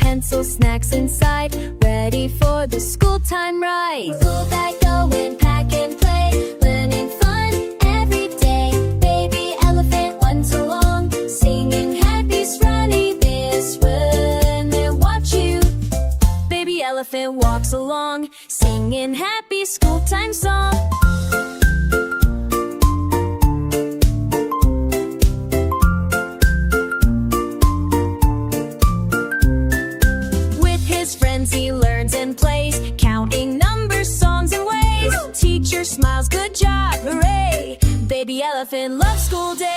pencil, snacks inside, ready for the school time ride. School bag, go and pack and play, learning fun every day. Baby elephant runs along, singing happy, running this run and watch you. Baby elephant walks along, singing happy school time song. He learns and plays, counting numbers, songs, and ways. Teacher smiles, good job, hooray! Baby elephant loves school day.